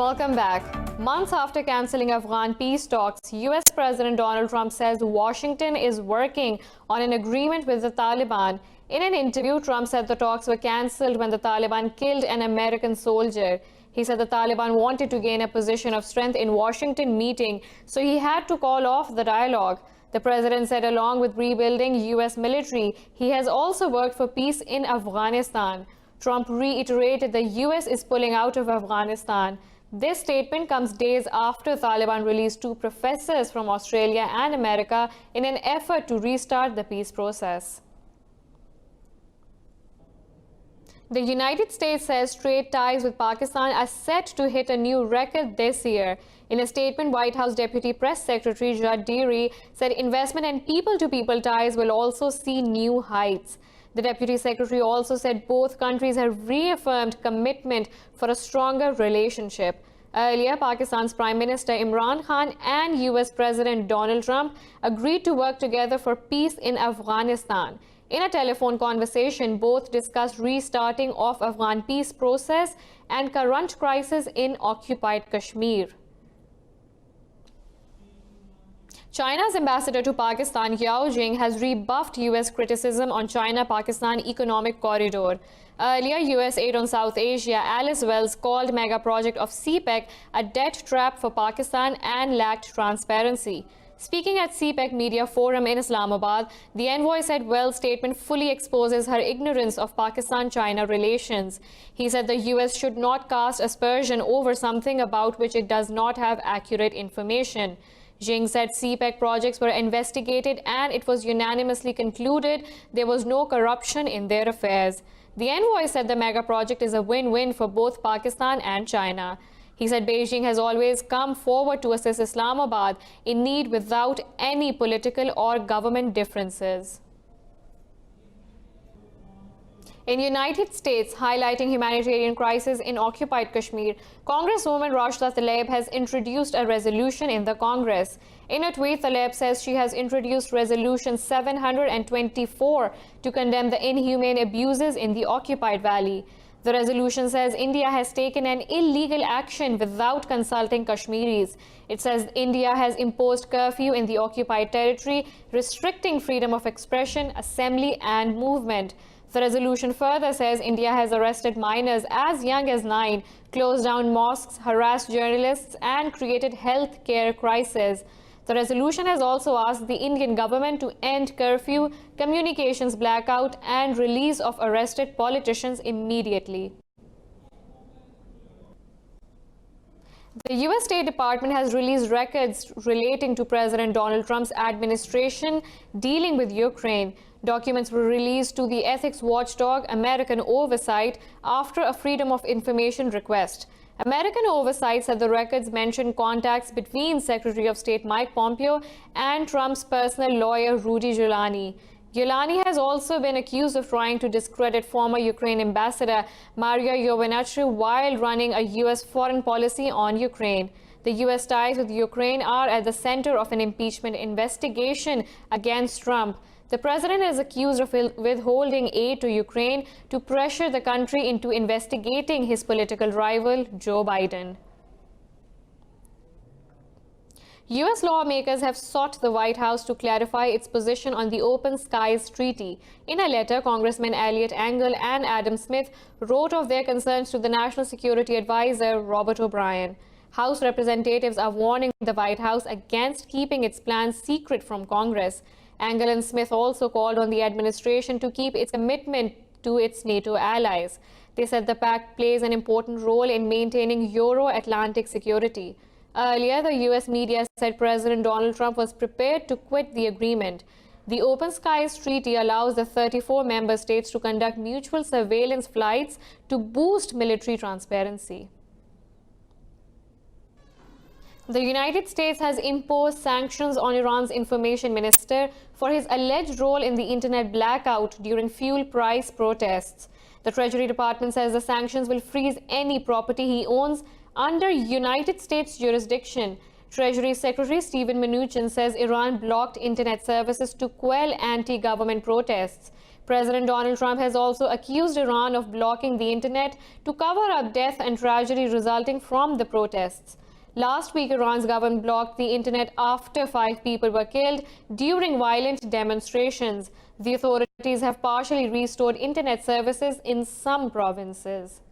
Welcome back. Months after cancelling Afghan peace talks, US President Donald Trump says Washington is working on an agreement with the Taliban. In an interview, Trump said the talks were cancelled when the Taliban killed an American soldier. He said the Taliban wanted to gain a position of strength in Washington meeting, so he had to call off the dialogue. The president said along with rebuilding US military, he has also worked for peace in Afghanistan. Trump reiterated the US is pulling out of Afghanistan. This statement comes days after Taliban released 2 professors from Australia and America in an effort to restart the peace process. The United States says trade ties with Pakistan are set to hit a new record this year. In a statement, White House Deputy Press Secretary Judiciary said investment and people-to-people ties will also see new heights. The Deputy Secretary also said both countries have reaffirmed commitment for a stronger relationship. Earlier, Pakistan's Prime Minister Imran Khan and US President Donald Trump agreed to work together for peace in Afghanistan. In a telephone conversation, both discussed restarting of Afghan peace process and current crisis in occupied Kashmir. China's ambassador to Pakistan, Yao Jing, has rebuffed US criticism on China-Pakistan economic corridor. Earlier, US aide on South Asia, Alice Wells, called mega project of CPEC a debt trap for Pakistan and lacked transparency. Speaking at CPEC Media Forum in Islamabad, the envoy said Wells' statement fully exposes her ignorance of Pakistan-China relations. He said the US should not cast aspersion over something about which it does not have accurate information. Jing said CPEC projects were investigated and it was unanimously concluded there was no corruption in their affairs. The envoy said the mega project is a win-win for both Pakistan and China. He said Beijing has always come forward to assist Islamabad in need without any political or government differences. In the United States, highlighting humanitarian crisis in occupied Kashmir, Congresswoman Rashida Tlaib has introduced a resolution in the Congress. In a tweet, Tlaib says she has introduced Resolution 724 to condemn the inhumane abuses in the occupied valley. The resolution says India has taken an illegal action without consulting Kashmiris. It says India has imposed curfew in the occupied territory, restricting freedom of expression, assembly and movement. The resolution further says India has arrested minors as young as 9, closed down mosques, harassed journalists and created health care crisis. The resolution has also asked the Indian government to end curfew, communications blackout and release of arrested politicians immediately. The US State Department has released records relating to President Donald Trump's administration dealing with Ukraine. Documents were released to the ethics watchdog American Oversight after a Freedom of Information request. American Oversight said the records mentioned contacts between Secretary of State Mike Pompeo and Trump's personal lawyer Rudy Giuliani. Giuliani has also been accused of trying to discredit former Ukraine ambassador Maria Yovanovitch while running a US foreign policy on Ukraine. The US ties with Ukraine are at the center of an impeachment investigation against Trump. The president is accused of withholding aid to Ukraine to pressure the country into investigating his political rival, Joe Biden. US lawmakers have sought the White House to clarify its position on the Open Skies Treaty. In a letter, Congressmen Eliot Engel and Adam Smith wrote of their concerns to the National Security Advisor, Robert O'Brien. House representatives are warning the White House against keeping its plans secret from Congress. Engel and Smith also called on the administration to keep its commitment to its NATO allies. They said the pact plays an important role in maintaining Euro-Atlantic security. Earlier, the US media said President Donald Trump was prepared to quit the agreement. The Open Skies Treaty allows the 34 member states to conduct mutual surveillance flights to boost military transparency. The United States has imposed sanctions on Iran's information minister for his alleged role in the internet blackout during fuel price protests. The Treasury Department says the sanctions will freeze any property he owns under United States jurisdiction. Treasury Secretary Steven Mnuchin says Iran blocked internet services to quell anti-government protests. President Donald Trump has also accused Iran of blocking the internet to cover up death and tragedy resulting from the protests. Last week, Iran's government blocked the internet after 5 people were killed during violent demonstrations. The authorities have partially restored internet services in some provinces.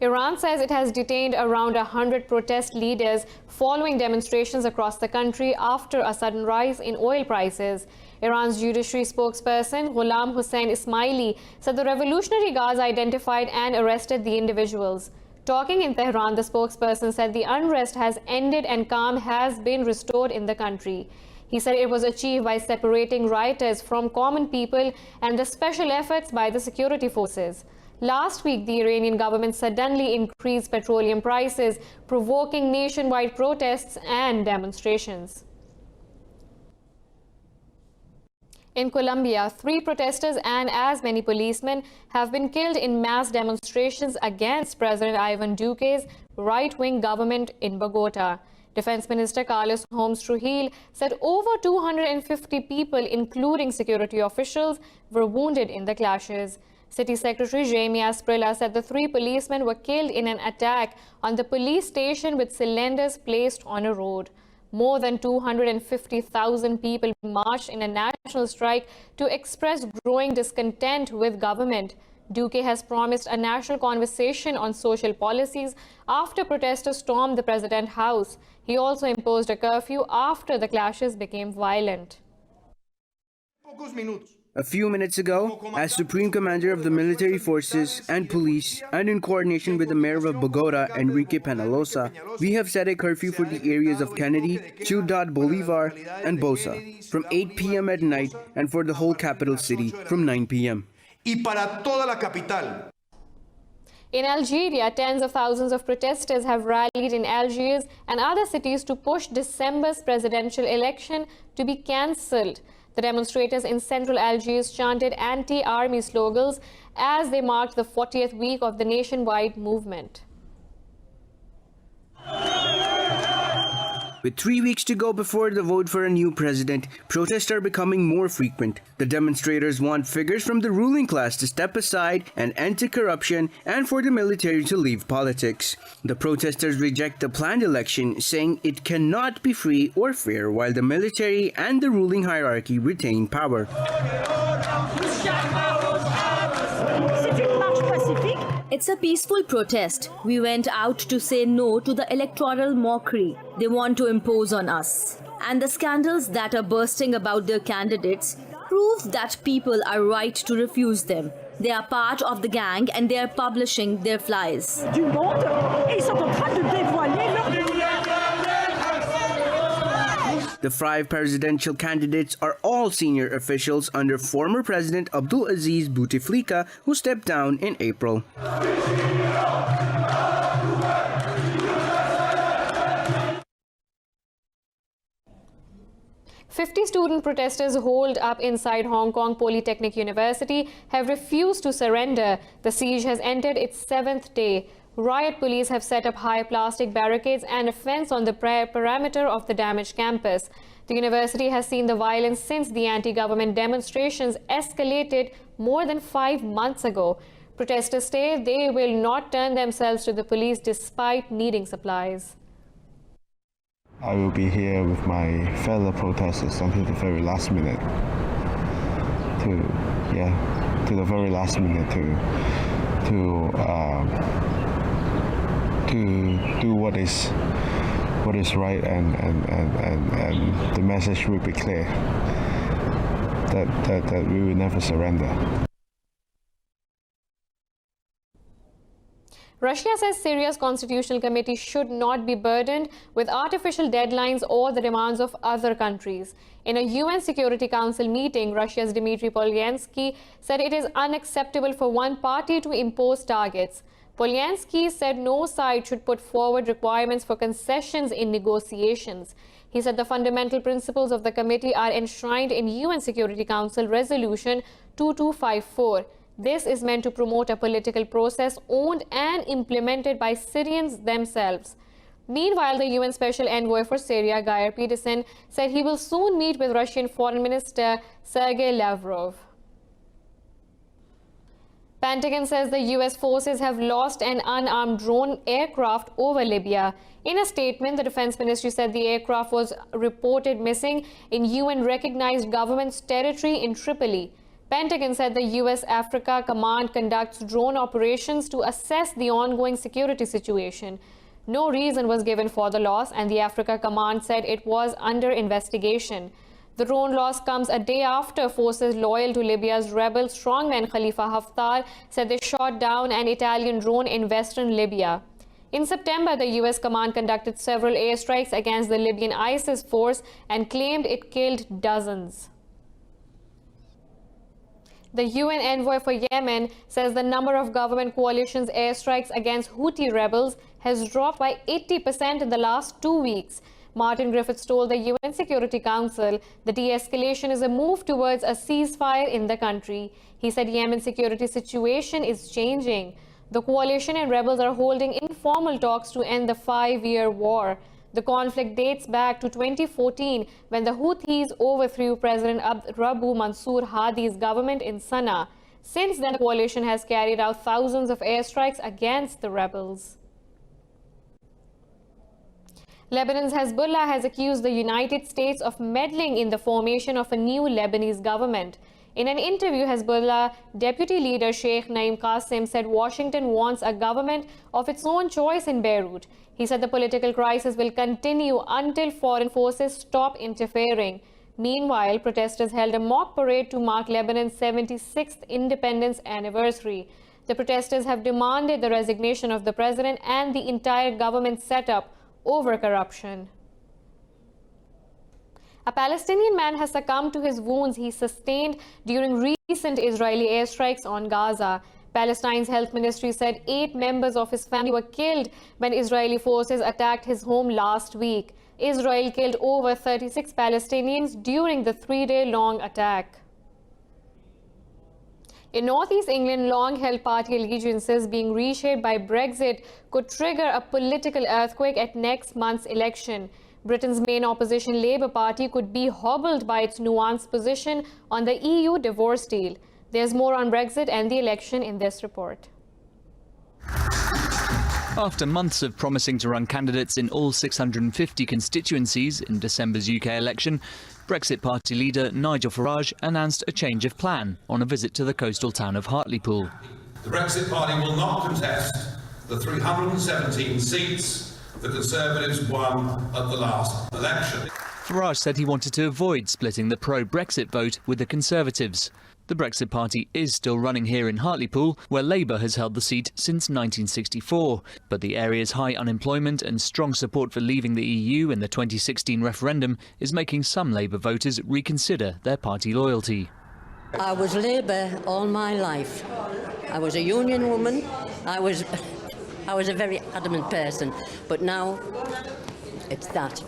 Iran says it has detained around 100 protest leaders following demonstrations across the country after a sudden rise in oil prices. Iran's judiciary spokesperson, Ghulam Hussein Ismaili, said the Revolutionary Guards identified and arrested the individuals. Talking in Tehran, the spokesperson said the unrest has ended and calm has been restored in the country. He said it was achieved by separating rioters from common people and the special efforts by the security forces. Last week, the Iranian government suddenly increased petroleum prices, provoking nationwide protests and demonstrations. In Colombia, 3 protesters and as many policemen have been killed in mass demonstrations against President Ivan Duque's right-wing government in Bogota. Defense Minister Carlos Holmes Trujillo said over 250 people, including security officials, were wounded in the clashes. City Secretary Jamie Asprilla said the 3 policemen were killed in an attack on the police station with cylinders placed on a road. More than 250,000 people marched in a national strike to express growing discontent with government. Duque has promised a national conversation on social policies after protesters stormed the President's house. He also imposed a curfew after the clashes became violent. A few minutes ago, as Supreme Commander of the military forces and police, and in coordination with the Mayor of Bogota, Enrique Peñalosa, we have set a curfew for the areas of Kennedy, Ciudad Bolivar, and Bosa from 8 p.m. at night and for the whole capital city from 9 p.m. In Algeria, tens of thousands of protesters have rallied in Algiers and other cities to push December's presidential election to be cancelled. The demonstrators in central Algiers chanted anti-army slogans as they marked the 40th week of the nationwide movement. With 3 weeks to go before the vote for a new president, protests are becoming more frequent. The demonstrators want figures from the ruling class to step aside and end to corruption and for the military to leave politics. The protesters reject the planned election, saying it cannot be free or fair while the military and the ruling hierarchy retain power. It's a peaceful protest. We went out to say no to the electoral mockery they want to impose on us. And the scandals that are bursting about their candidates prove that people are right to refuse them. They are part of the gang and they are publishing their flyers. The 5 presidential candidates are all senior officials under former President Abdulaziz Bouteflika, who stepped down in April. 50 student protesters holed up inside Hong Kong Polytechnic University have refused to surrender. The siege has entered its 7th day. Riot police have set up high plastic barricades and a fence on the perimeter of the damaged campus. The university has seen the violence since the anti-government demonstrations escalated more than 5 months ago. Protesters say they will not turn themselves to the police despite needing supplies. I will be here with my fellow protesters until the very last minute to do what is right, and the message will be clear that we will never surrender. Russia says Syria's constitutional committee should not be burdened with artificial deadlines or the demands of other countries. In a UN Security Council meeting, Russia's Dmitry Polyansky said it is unacceptable for one party to impose targets. Polyansky said no side should put forward requirements for concessions in negotiations. He said the fundamental principles of the committee are enshrined in UN Security Council Resolution 2254. This is meant to promote a political process owned and implemented by Syrians themselves. Meanwhile, the UN Special Envoy for Syria, Geir Pedersen, said he will soon meet with Russian Foreign Minister Sergei Lavrov. Pentagon says the US forces have lost an unarmed drone aircraft over Libya. In a statement, the Defense Ministry said the aircraft was reported missing in UN-recognized government's territory in Tripoli. Pentagon said the US Africa Command conducts drone operations to assess the ongoing security situation. No reason was given for the loss, and the Africa Command said it was under investigation. The drone loss comes a day after forces loyal to Libya's rebel strongman Khalifa Haftar said they shot down an Italian drone in western Libya. In September, the US command conducted several airstrikes against the Libyan ISIS force and claimed it killed dozens. The UN envoy for Yemen says the number of government coalition's airstrikes against Houthi rebels has dropped by 80% in the last 2 weeks. Martin Griffiths told the UN Security Council the de-escalation is a move towards a ceasefire in the country. He said Yemen's security situation is changing. The coalition and rebels are holding informal talks to end the 5-year war. The conflict dates back to 2014 when the Houthis overthrew President Rabu Mansour Hadi's government in Sana'a. Since then, the coalition has carried out thousands of airstrikes against the rebels. Lebanon's Hezbollah has accused the United States of meddling in the formation of a new Lebanese government. In an interview, Hezbollah deputy leader Sheikh Naim Qasim said Washington wants a government of its own choice in Beirut. He said the political crisis will continue until foreign forces stop interfering. Meanwhile, protesters held a mock parade to mark Lebanon's 76th independence anniversary. The protesters have demanded the resignation of the president and the entire government setup over corruption. A Palestinian man has succumbed to his wounds he sustained during recent Israeli airstrikes on Gaza. Palestine's health ministry said 8 members of his family were killed when Israeli forces attacked his home last week. Israel killed over 36 Palestinians during the 3-day-long attack. In northeast England, long-held party allegiances being reshaped by Brexit could trigger a political earthquake at next month's election. Britain's main opposition Labour Party could be hobbled by its nuanced position on the EU divorce deal. There's more on Brexit and the election in this report. After months of promising to run candidates in all 650 constituencies in December's UK election, Brexit Party leader Nigel Farage announced a change of plan on a visit to the coastal town of Hartlepool. The Brexit Party will not contest the 317 seats the Conservatives won at the last election. Farage said he wanted to avoid splitting the pro-Brexit vote with the Conservatives. The Brexit Party is still running here in Hartlepool, where Labour has held the seat since 1964. But the area's high unemployment and strong support for leaving the EU in the 2016 referendum is making some Labour voters reconsider their party loyalty. I was Labour all my life. I was a union woman. I was a very adamant person. But now it's that.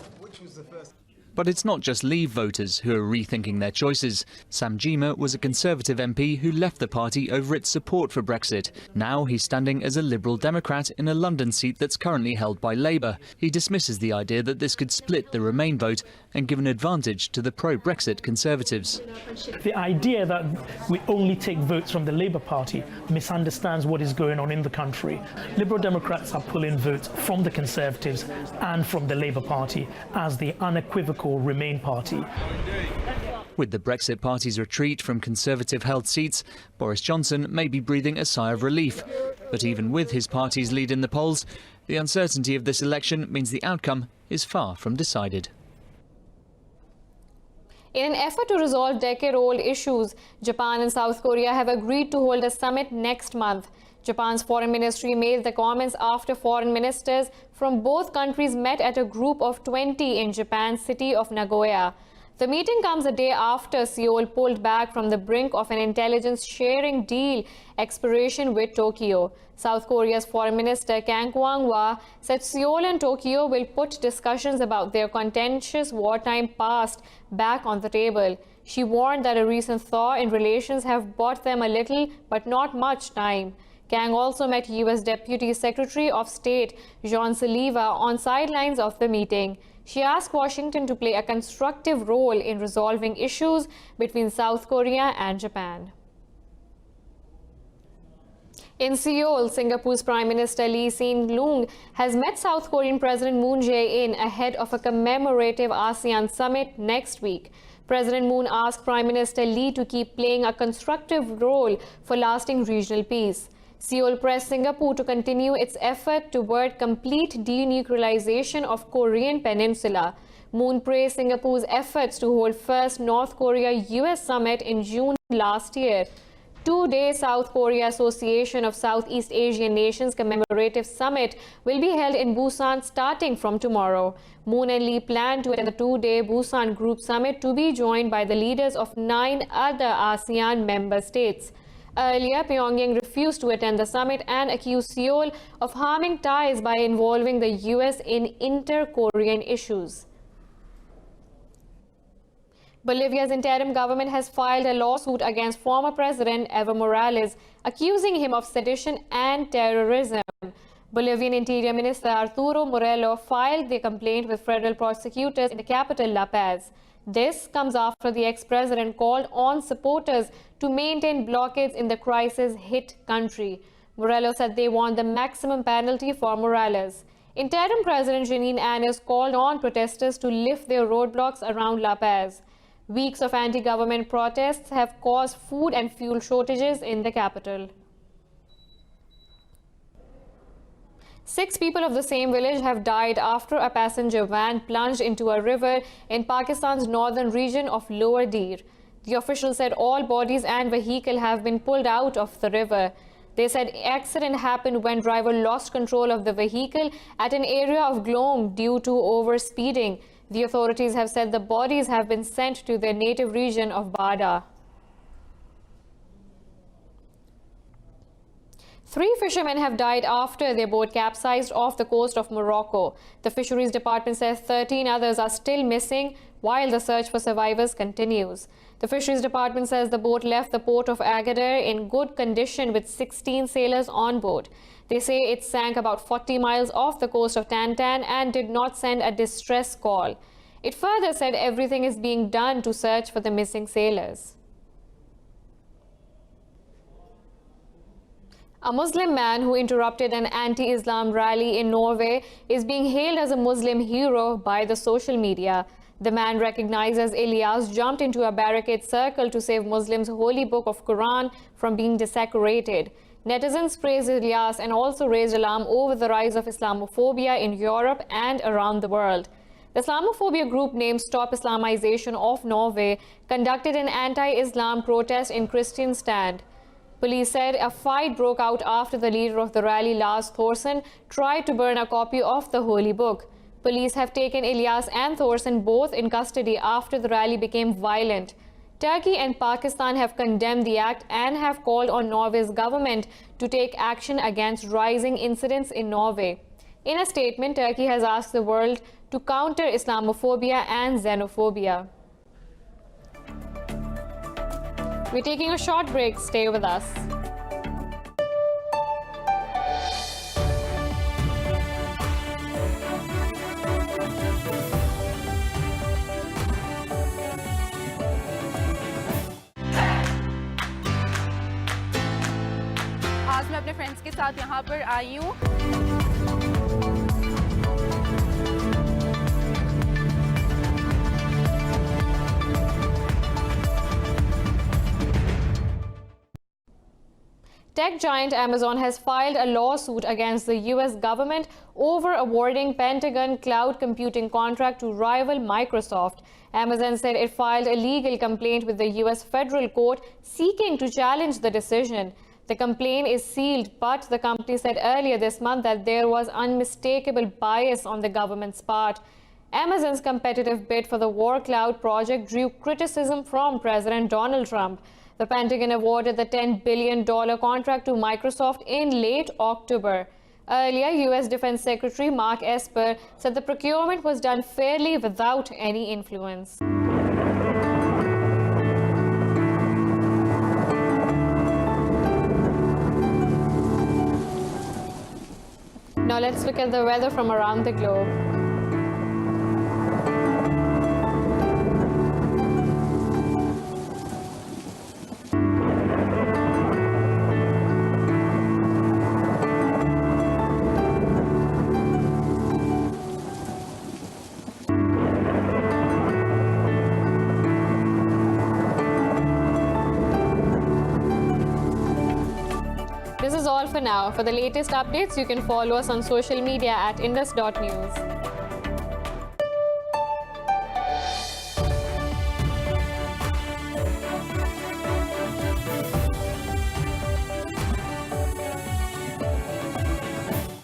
But it's not just Leave voters who are rethinking their choices. Sam Gyimah was a Conservative MP who left the party over its support for Brexit. Now he's standing as a Liberal Democrat in a London seat that's currently held by Labour. He dismisses the idea that this could split the Remain vote and give an advantage to the pro-Brexit Conservatives. The idea that we only take votes from the Labour Party misunderstands what is going on in the country. Liberal Democrats are pulling votes from the Conservatives and from the Labour Party as the unequivocal Remain party. With the Brexit Party's retreat from Conservative-held seats, Boris Johnson may be breathing a sigh of relief. But even with his party's lead in the polls, the uncertainty of this election means the outcome is far from decided. In an effort to resolve decade-old issues, Japan and South Korea have agreed to hold a summit next month. Japan's foreign ministry made the comments after foreign ministers from both countries met at a group of 20 in Japan's city of Nagoya. The meeting comes a day after Seoul pulled back from the brink of an intelligence-sharing deal expiration with Tokyo. South Korea's Foreign Minister Kang Kwang-wha said Seoul and Tokyo will put discussions about their contentious wartime past back on the table. She warned that a recent thaw in relations have bought them a little but not much time. Kang also met U.S. Deputy Secretary of State John Sullivan on sidelines of the meeting. She asked Washington to play a constructive role in resolving issues between South Korea and Japan. In Seoul, Singapore's Prime Minister Lee Hsien Loong has met South Korean President Moon Jae-in ahead of a commemorative ASEAN summit next week. President Moon asked Prime Minister Lee to keep playing a constructive role for lasting regional peace. Seoul pressed Singapore to continue its effort toward complete denuclearization of Korean Peninsula. Moon praised Singapore's efforts to hold first North Korea-US summit in June last year. Two-day South Korea Association of Southeast Asian Nations commemorative summit will be held in Busan starting from tomorrow. Moon and Lee plan to attend the two-day Busan Group Summit to be joined by the leaders of 9 other ASEAN member states. Earlier, Pyongyang refused to attend the summit and accused Seoul of harming ties by involving the US in inter-Korean issues. Bolivia's interim government has filed a lawsuit against former President Evo Morales, accusing him of sedition and terrorism. Bolivian Interior Minister Arturo Morello filed the complaint with federal prosecutors in the capital, La Paz. This comes after the ex-president called on supporters to maintain blockades in the crisis-hit country. Morello said they want the maximum penalty for Morales. Interim President Jeanine Áñez called on protesters to lift their roadblocks around La Paz. Weeks of anti-government protests have caused food and fuel shortages in the capital. 6 people of the same village have died after a passenger van plunged into a river in Pakistan's northern region of Lower Dir. The officials said all bodies and vehicle have been pulled out of the river. They said the accident happened when driver lost control of the vehicle at an area of Glom due to overspeeding. The authorities have said the bodies have been sent to their native region of Bada. 3 fishermen have died after their boat capsized off the coast of Morocco. The Fisheries Department says 13 others are still missing while the search for survivors continues. The Fisheries Department says the boat left the port of Agadir in good condition with 16 sailors on board. They say it sank about 40 miles off the coast of Tantan and did not send a distress call. It further said everything is being done to search for the missing sailors. A Muslim man who interrupted an anti-Islam rally in Norway is being hailed as a Muslim hero by the social media. The man, recognized as Ilyas, jumped into a barricade circle to save Muslims' holy book of Quran from being desecrated. Netizens praised Ilyas and also raised alarm over the rise of Islamophobia in Europe and around the world. The Islamophobia group named Stop Islamization of Norway conducted an anti-Islam protest in Kristiansand. Police said a fight broke out after the leader of the rally, Lars Thorsen, tried to burn a copy of the holy book. Police have taken Ilyas and Thorsen both in custody after the rally became violent. Turkey and Pakistan have condemned the act and have called on Norway's government to take action against rising incidents in Norway. In a statement, Turkey has asked the world to counter Islamophobia and xenophobia. We're taking a short break. Stay with us. आज मैं अपने friends के साथ यहाँ पर आई हूँ. Tech giant Amazon has filed a lawsuit against the US government over awarding Pentagon cloud computing contract to rival Microsoft. Amazon said it filed a legal complaint with the US federal court seeking to challenge the decision. The complaint is sealed, but the company said earlier this month that there was unmistakable bias on the government's part. Amazon's competitive bid for the War Cloud project drew criticism from President Donald Trump. The Pentagon awarded the $10 billion contract to Microsoft in late October. Earlier, U.S. Defense Secretary Mark Esper said the procurement was done fairly without any influence. Now let's look at the weather from around the globe. This is all for now. For the latest updates, you can follow us on social media at indus.news.